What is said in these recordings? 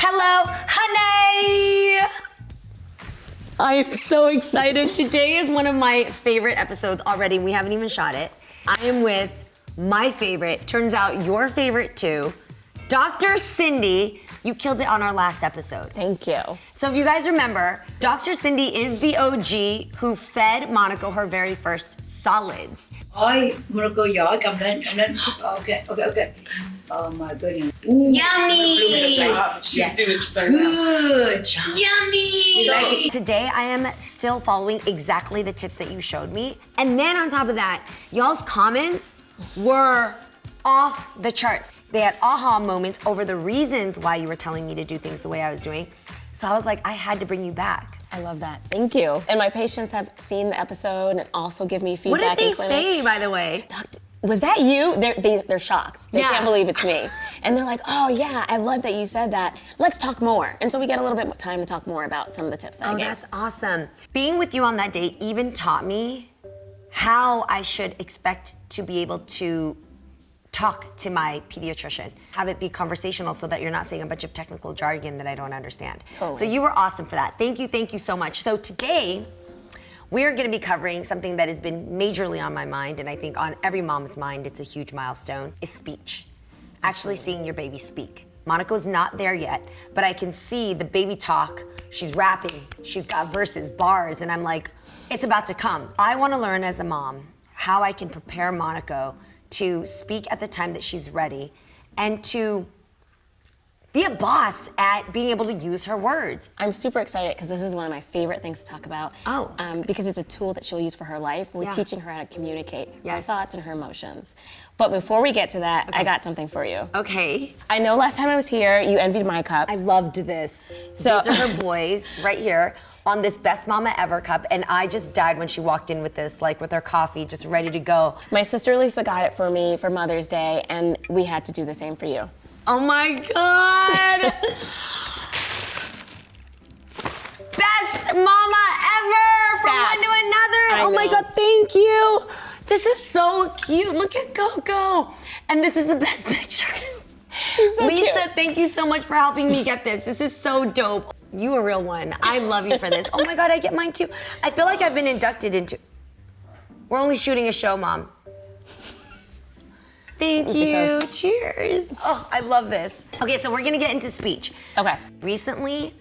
Hello, Hunnay! I am so excited. Today is one of my favorite episodes already. We haven't even shot it. I am with my favorite, turns out your favorite too, Dr. Cindy. You killed it on our last episode. Thank you. So if you guys remember, Dr. Cindy is the OG who fed Monaco her very first solids. Ôi, Monaco giỏi, cầm lên. Okay. Oh my goodness. Yummy! She's doing so well. Good. Yummy! So today I am still following exactly the tips that you showed me. And then on top of that, y'all's comments were off the charts. They had aha moments over the reasons why you were telling me to do things the way I was doing. So I was like, I had to bring you back. I love that. Thank you. And my patients have seen the episode and also give me feedback. What did they say, by the way? Doctor, was that you? They're shocked. They Yeah. can't believe it's me. And they're like, oh yeah, I love that you said that. Let's talk more. And so we get a little bit more time to talk more about some of the tips that I Oh, gave. that's awesome. Being with you on that date even taught me how I should expect to be able to talk to my pediatrician, have it be conversational so that you're not saying a bunch of technical jargon that I don't understand. Totally. So you were awesome for that. Thank you so much. So today, we're gonna be covering something that has been majorly on my mind, and I think on every mom's mind, it's a huge milestone, is speech. Actually seeing your baby speak. Monaco's not there yet, but I can see the baby talk. She's rapping, she's got verses, bars, and I'm like, it's about to come. I wanna learn as a mom how I can prepare Monaco to speak at the time that she's ready and to be a boss at being able to use her words. I'm super excited because this is one of my favorite things to talk about. Oh. Because it's a tool that she'll use for her life. We're Yeah. teaching her how to communicate her Yes. thoughts and her emotions. But before we get to that, I got something for you. Okay. I know last time I was here, you envied my cup. I loved this. So- These are her boys right here on this Best Mama Ever cup, and I just died when she walked in with this, like with her coffee, just ready to go. My sister Lisa got it for me for Mother's Day, and we had to do the same for you. Oh my God! Best Mama ever from one to Facts. another. I Oh my know. God, thank you. This is so cute. Look at Coco. And this is the best picture. She's so Lisa, cute. thank you so much for helping me get this. This is so dope. You a real one. I love you for this. Oh my God, I get mine too. I feel like I've been inducted into. We're only shooting a show, Mom. Thank With the you. toast. Cheers. Oh, I love this. Okay, so we're gonna get into speech. Okay. Recently,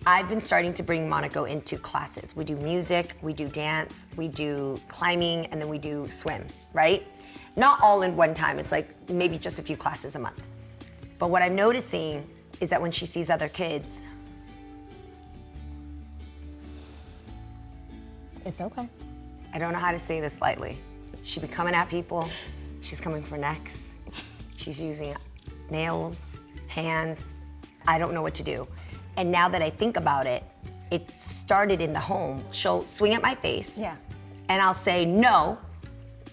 I've been starting to bring Monaco into classes. We do music, we do dance, we do climbing, and then we do swim, right? Not all in one time. It's like maybe just a few classes a month. But what I'm noticing is that when she sees other kids, It's okay. I don't know how to say this lightly. She be coming at people. She's coming for necks. She's using nails, hands. I don't know what to do. And now that I think about it, it started in the home. She'll swing at my face. Yeah. And I'll say no,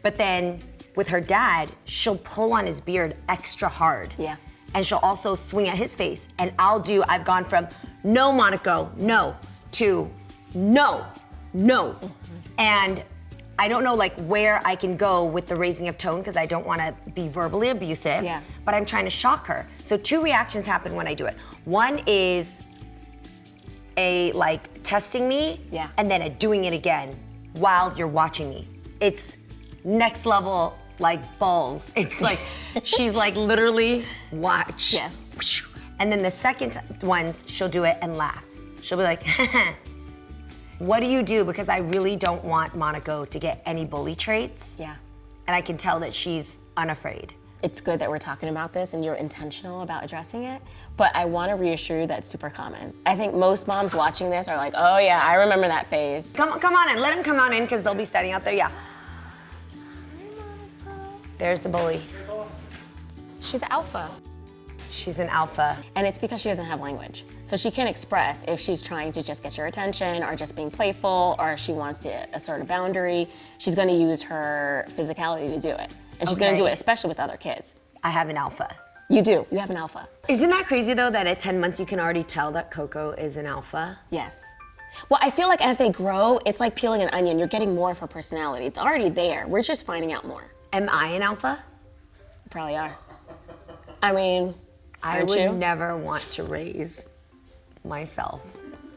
but then with her dad, she'll pull on his beard extra hard. Yeah. And she'll also swing at his face. And I've gone from no, Monaco, no, to no. And I don't know like where I can go with the raising of tone because I don't want to be verbally abusive, Yeah. but I'm trying to shock her. So two reactions happen when I do it. One is a like testing me, Yeah. and then a doing it again while you're watching me. It's next level like balls. It's like, she's like literally watch. Yes. And then the second ones, she'll do it and laugh. She'll be like, what do you do? Because I really don't want Monaco to get any bully traits. Yeah. And I can tell that she's unafraid. It's good that we're talking about this and you're intentional about addressing it, but I want to reassure you that it's super common. I think most moms watching this are like, oh yeah, I remember that phase. Come on in, let him come on in because they'll be standing out there, yeah. There's the bully. She's alpha. She's an alpha. And it's because she doesn't have language. So she can't express if she's trying to just get your attention or just being playful or she wants to assert a boundary. She's gonna use her physicality to do it. And she's gonna do Okay. it especially with other kids. I have an alpha. You do, you have an alpha. Isn't that crazy though that at 10 months you can already tell that Coco is an alpha? Yes. Well, I feel like as they grow, it's like peeling an onion. You're getting more of her personality. It's already there. We're just finding out more. Am I an alpha? You probably are. I mean, I Aren't would you? never want to raise myself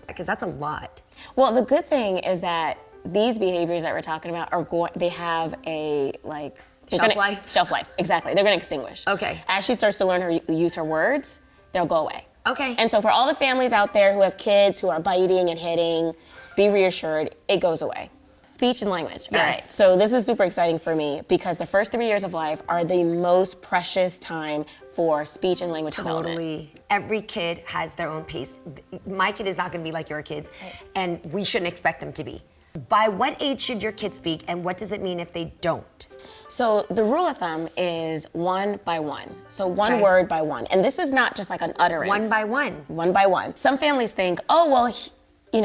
because that's a lot. Well, the good thing is that these behaviors that we're talking about they have a Shelf life? Shelf life, exactly. They're gonna extinguish. Okay. As she starts to learn use her words, they'll go away. Okay. And so for all the families out there who have kids who are biting and hitting, be reassured, it goes away. Speech and language. Yes. All right. So this is super exciting for me because the first 3 years of life are the most precious time for speech and language development. Totally. Every kid has their own pace. My kid is not going to be like your kids, and we shouldn't expect them to be. By what age should your kid speak, and what does it mean if they don't? So the rule of thumb is 1 by 1. So one Okay. word by one. And this is not just like an utterance. 1 by 1. 1 by 1. Some families think, oh, well,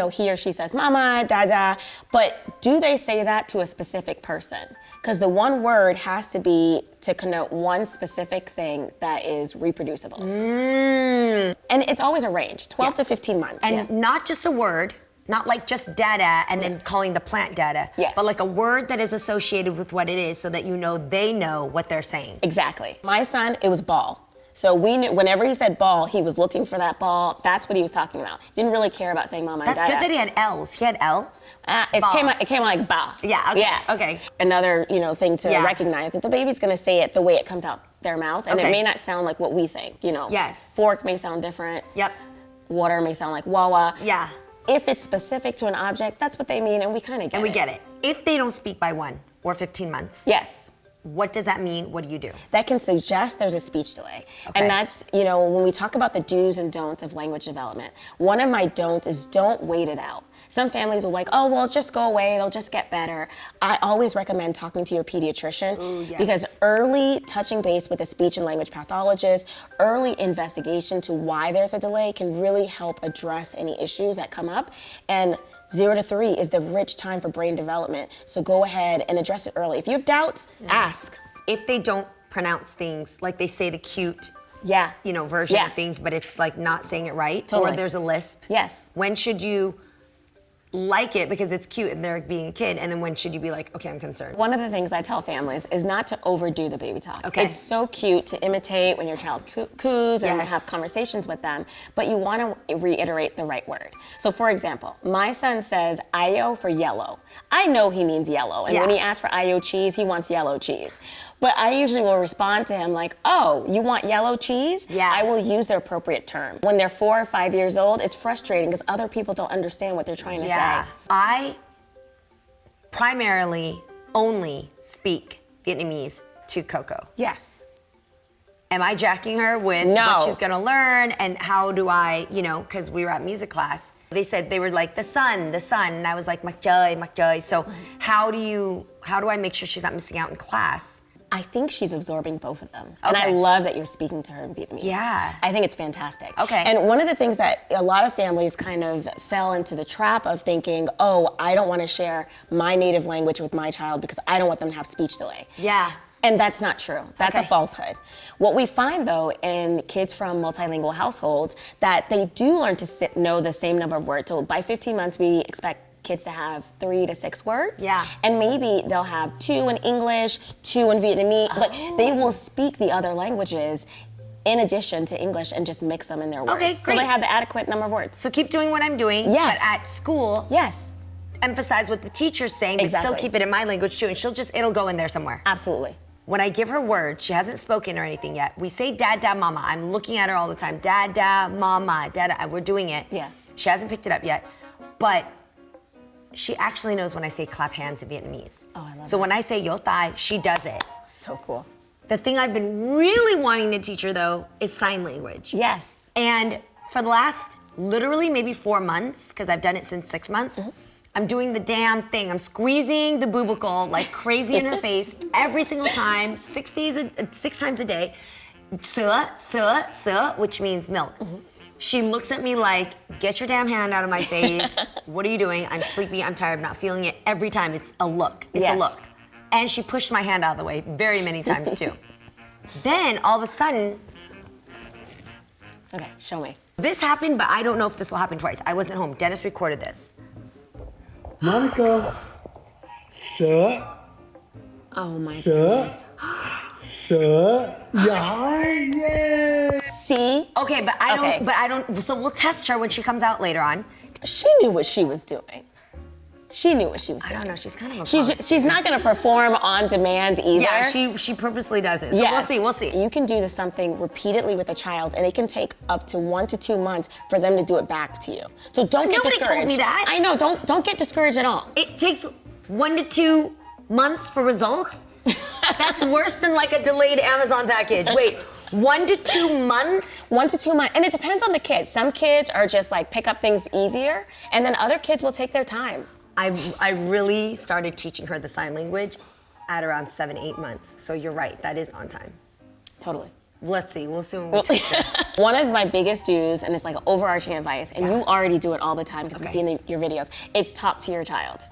he or she says mama, dada, but do they say that to a specific person? Because the one word has to be to connote one specific thing that is reproducible. And it's always a range, 12 to 15 months. And not just a word, not like just dada and then calling the plant dada, Yes. but like a word that is associated with what it is so that you know they know what they're saying. Exactly. My son, it was ball. So we knew whenever he said ball, he was looking for that ball. That's what he was talking about. Didn't really care about saying mama and That's dada. good that he had L's. He had L. It came out like ba. Yeah, okay, Yeah. okay. Another, thing to Yeah. recognize that the baby's gonna say it the way it comes out their mouths, and Okay. it may not sound like what we think. Yes. Fork may sound different. Yep. Water may sound like wawa. Yeah. If it's specific to an object, that's what they mean, and we kind of get it. And we get it. If they don't speak by 1 or 15 months, Yes. what does that mean? What do you do? That can suggest there's a speech delay. Okay. And that's, when we talk about the do's and don'ts of language development, one of my don'ts is don't wait it out. Some families will oh, well, just go away, they'll just get better. I always recommend talking to your pediatrician. Ooh, yes. Because early touching base with a speech and language pathologist, early investigation to why there's a delay can really help address any issues that come up. And 0 to 3 is the rich time for brain development. So go ahead and address it early. If you have doubts, ask. If they don't pronounce things, like they say the cute, Yeah. version Yeah. of things, but it's like not saying it right, Totally. or there's a lisp. Yes. When should you like it because it's cute and they're being a kid, and then when should you be like, okay, I'm concerned? One of the things I tell families is not to overdo the baby talk. Okay. It's so cute to imitate when your child coos and Yes. have conversations with them, but you want to reiterate the right word. So for example, my son says ayo for yellow. I know he means yellow, and when Yeah. he asks for ayo cheese, he wants yellow cheese. But I usually will respond to him like, oh, you want yellow cheese? Yeah. I will use the appropriate term. When they're 4 or 5 years old, it's frustrating because other people don't understand what they're trying to say. I primarily only speak Vietnamese to Coco. Yes. Am I jacking her with No. what she's gonna learn, and how do I, because we were at music class, they said they were like the sun, and I was like mak chơi. So how do I make sure she's not missing out in class? I think she's absorbing both of them. And I Okay. love that you're speaking to her in Vietnamese. Yeah. I think it's fantastic. Okay. And one of the things that a lot of families kind of fell into the trap of thinking, oh, I don't want to share my native language with my child because I don't want them to have speech delay. Yeah. And that's not true. That's a Okay. falsehood. What we find though in kids from multilingual households, that they do learn to know the same number of words. So by 15 months, we expect kids to have 3 to 6 words. Yeah. And maybe they'll have 2 in English, 2 in Vietnamese, but they will speak the other languages in addition to English and just mix them in their words. Okay, So great. they have the adequate number of words. So keep doing what I'm doing, Yes. but at school, Yes, emphasize what the teacher's saying, but still Exactly. keep it in my language too, and it'll go in there somewhere. absolutely. When I give her words, she hasn't spoken or anything yet. We say dad, mama. I'm looking at her all the time. Dad, mama, dad. We're doing it. Yeah. She hasn't picked it up yet, but she actually knows when I say clap hands in Vietnamese. Oh, I love So that. when I say yo thai, she does it. So cool. The thing I've been really wanting to teach her though is sign language. Yes. And for the last literally maybe 4 months, because I've done it since 6 months, I'm doing the damn thing. I'm squeezing the boobicle like crazy in her face every single time, 6 times a day. Sữa, which means milk. She looks at me like, get your damn hand out of my face. What are you doing? I'm sleepy, I'm tired, I'm not feeling it. Every time it's a look. It's Yes. a look. And she pushed my hand out of the way very many times too. Then all of a sudden, Okay, show me. this happened, but I don't know if this will happen twice. I wasn't home. Dennis recorded this. Monaco, sữa, Oh my sữa, goodness. sữa, giỏi, yeah. See? Okay, but I don't, so we'll test her when she comes out later on. She knew what she was doing. She knew what she was doing. I don't know, she's kind of a She's not gonna perform on demand either. Yeah, she purposely does it. So Yes. we'll see. You can do this something repeatedly with a child, and it can take up to 1 to 2 months for them to do it back to you. So don't get Nobody discouraged. told me that. I know, don't get discouraged at all. It takes 1 to 2 months for results? That's worse than like a delayed Amazon package. Wait, 1 to 2 months? 1 to 2 months, and it depends on the kids. Some kids are just like pick up things easier, and then other kids will take their time. I really started teaching her the sign language at around 7, 8 months. So you're right, that is on time. Totally. Let's see, we'll see when we teach her. One of my biggest do's, and it's like overarching advice, and you already do it all the time because we see in your videos, it's talk to your child.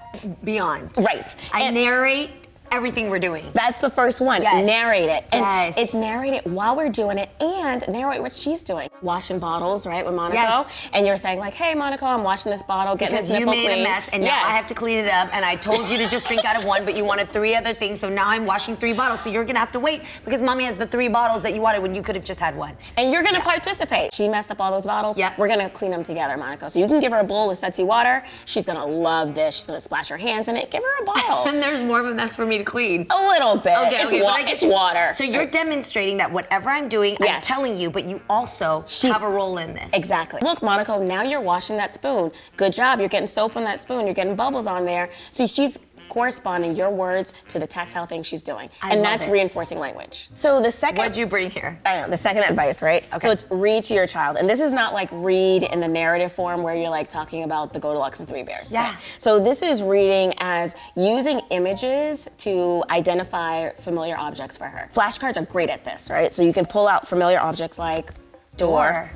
Beyond. Right. I And narrate everything we're doing. that's the first one. Yes. Narrate it. And Yes. it's narrate it while we're doing it and narrate what she's doing. Washing bottles, right, with Monaco. Yes. And you're saying like, hey, Monaco, I'm washing this bottle, getting Because this you nipple made clean. a mess and now I have to clean it up and I told you to just drink out of one, but you wanted 3 other things, so now I'm washing 3 bottles. So you're gonna have to wait because mommy has the 3 bottles that you wanted when you could have just had 1. And you're gonna participate. She messed up all those bottles. Yeah. We're gonna clean them together, Monaco. So you can give her a bowl with sudsy water. She's gonna love this. She's gonna splash her hands in it. Give her a bottle. And there's more of a mess for me to clean. A little bit. Okay, it's but I get it's you. water. So you're demonstrating that whatever I'm doing, I'm Yes. telling you, but you also have a role in this. Exactly. Look, Monaco, now you're washing that spoon. Good job. You're getting soap on that spoon. You're getting bubbles on there. So she's corresponding your words to the tactile thing she's doing. I and love that's it. reinforcing language. So the second What'd you bring here? I know, the second advice, right? Okay. So it's read to your child. And this is not like read in the narrative form where you're like talking about the Goldilocks and 3 Bears. Yeah. Okay? So this is reading as using images to identify familiar objects for her. Flashcards are great at this, right? So you can pull out familiar objects like door.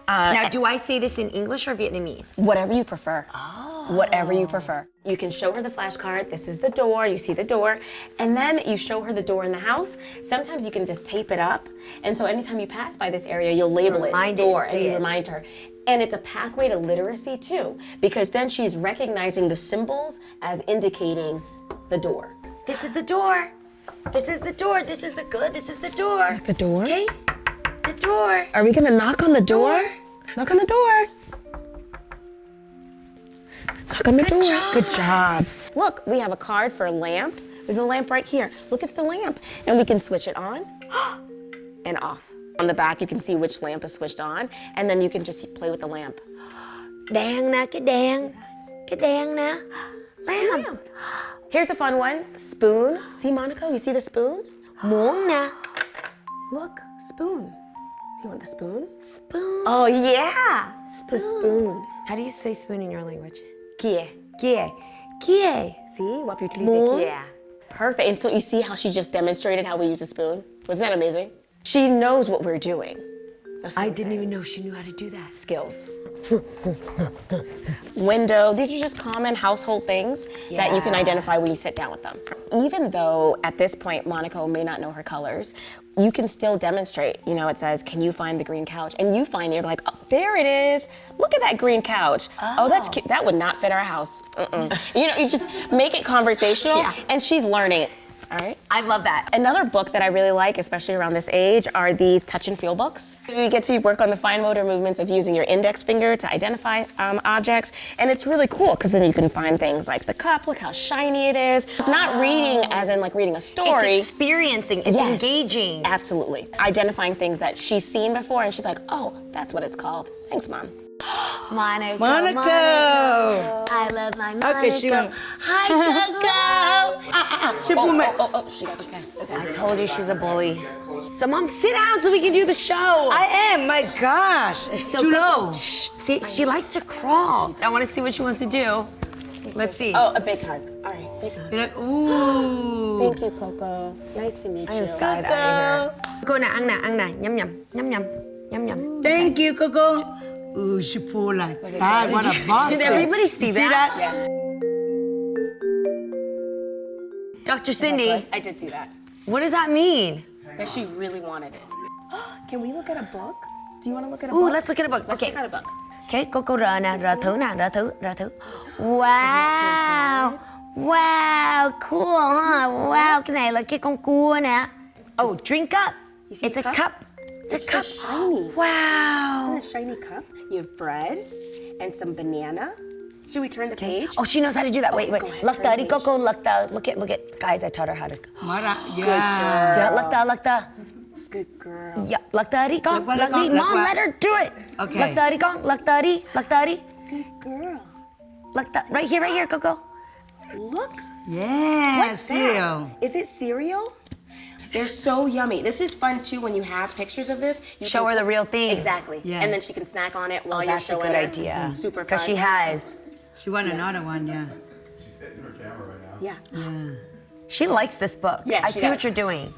Now, do I say this in English or Vietnamese? Whatever you prefer. Oh. Whatever you prefer. You can show her the flashcard. This is the door. You see the door. And then you show her the door in the house. Sometimes you can just tape it up. And so anytime you pass by this area, you'll label it Remind it door and and see you it. remind her. And it's a pathway to literacy too, because then she's recognizing the symbols as indicating the door. This is the door. This is the door. This is the good. This is the door. The door? Okay? The door. Are we gonna knock on the door? Knock on the door. Knock on the door. job. Good job. Look, we have a card for a lamp. There's a lamp right here. Look, it's the lamp. And we can switch it on and off. On the back, you can see which lamp is switched on, and then you can just play with the lamp. Đèn nè, cái đèn. Cái đèn nè. Lamp. Here's a fun one. Spoon. See, Monaco, you see the spoon? Muỗng nè. Look, spoon. Do you want the spoon? Spoon. Oh, yeah. It's the spoon. How do you say spoon in your language? Kie. Kie. Kie. See? What you Muỗng. kie. Perfect. And so you see how she just demonstrated how we use the spoon? Wasn't that amazing? She knows what we're doing. That's what I I'm didn't saying. even know she knew how to do that. Skills. Window. These are just common household things that you can Yeah. identify when you sit down with them. Even though at this point Monaco may not know her colors, you can still demonstrate. You know, it says, can you find the green couch? And you find it, you're like, oh, there it is. Look at that green couch. Oh, that's cute. That would not fit our house. You know, you just make it conversational, Yeah. and she's learning it. All right. I love that. Another book that I really like, especially around this age, are these touch and feel books. You get to work on the fine motor movements of using your index finger to identify objects, and it's really cool because then you can find things like the cup. Look how shiny it is. It's not reading as in like reading a story. It's experiencing. It's Yes, engaging. Absolutely. Identifying things that she's seen before, and she's like, oh, that's what it's called. Thanks, Mom. Monaco. Monaco. I love my Monaco. Okay, she went. Hi, Coco. She put my. She got okay. I told you she's a bully. So, Mom, sit down so we can do the show. I am. My gosh. So Too Coco, low. shh. See, she likes to crawl. I want to see what she wants to do. Let's see. Oh, a big hug. All right, big hug. You're like, ooh. Thank you, Coco. Nice to meet you. I'm side-eyeing her. Cô nè, ăn nè. Nhâm nhâm. Nhâm nhâm. Thank you, Coco. Ooh, she pulled like that. What a boss. Did everybody see You that? Yes. Dr. Cindy, I did see that. what does that mean? That she really wanted it. Can we look at a book? Do you want to look at a Ooh, book? let's look at a book. Let's Okay. look at a book. Okay, Coco rờ nè, rờ thử. Wow. Wow, cool, huh? Wow, cái này là cái con cua nè. Oh, drink up. You see It's the a cup. It's so shiny. Wow. Isn't it a shiny cup? You have bread and some banana. Should we turn the page? Oh, she knows how to do that. Wait. go ahead, Lakta, turn the page. Coco, lakta. Look at. Guys, I taught her how to. Mara, Good yeah. girl. Yeah, lakta. Good girl. Yeah, lakta, Kong. Lakwa, Lakdi. lakwa, Mom, lakwa. let her do it. Okay. Lakta, Kong. Lakta. Good girl. Lakta. Right here, Coco. Look. Yeah, What's cereal. that? Is it cereal? They're so yummy. This is fun too when you have pictures of this. You Show can her the put- real thing. Exactly. Yeah. And then she can snack on it while Oh, you're that's a showing good her. idea. Super fun. Because she has. She want another one, yeah. She's hitting her camera right now. Yeah. She likes this book. Yeah, I she see what does. you're doing.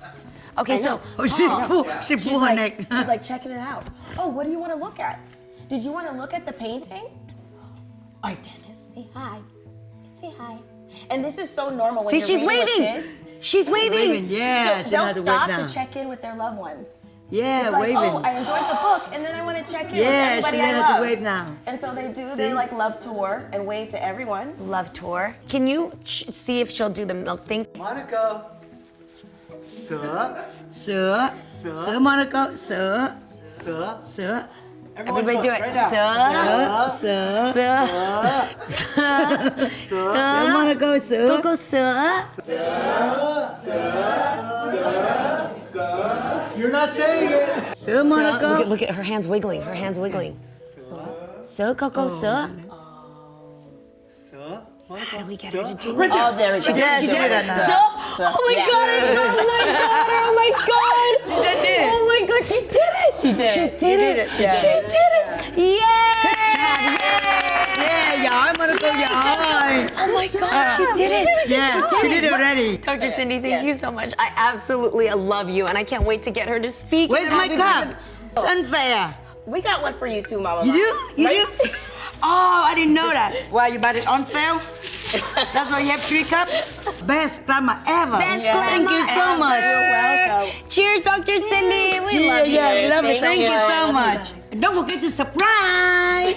Okay, so. Oh, she She's pull her like, neck. she's like checking it out. Oh, what do you want to look at? Did you want to look at the painting? Or Dennis, say hi. Say hi. And this is so normal when See, you're she's reading waving. with kids. She's waving. Yeah, So she they'll knows to wave stop now. to check in with their loved ones. Yeah, It's like, waving. oh, I enjoyed the book, and then I want to check in Yeah, with she everybody I learned how love. to wave now. And so they do See? their like love tour and wave to everyone. Love tour. Can you see if she'll do the milk thing? Monaco. Sir. Sir. Sir, Monaco. Sir. Sir. Sir. Everybody do it. Right now. Sir. Sir. Sir. Sir, Monaco. Sir. Coco, sir. You're not saying it. Sir, Monaco. Look at her hands wiggling. Her hands wiggling. Sir, Coco, sir. Sir. How do we get her to do Right it? there. Oh, there we go. Yeah, she did that Sir. now. Oh my Yeah. God! Oh my God! She did it. Oh my God! She did it! She did. She it. did it! She did it. She did it! Yay! Yeah, giỏi, Monaco giỏi. Oh my God! She did it! Yeah, she did it already. Dr. Cindy, thank you so much. I absolutely love you, and I can't wait to get her to speak. Where's my cup? It's unfair. We got one for you too, Mama. You do? You Right? do? Oh, I didn't know that. Why, you bought it on sale? That's why you have 3 cups? Best grandma ever. Best Thank you so grandma much. ever. You're welcome. Cheers, Dr. Cindy. We Yeah, love you. yeah, we love it. Thank Thank you you. so much. And don't forget to subscribe.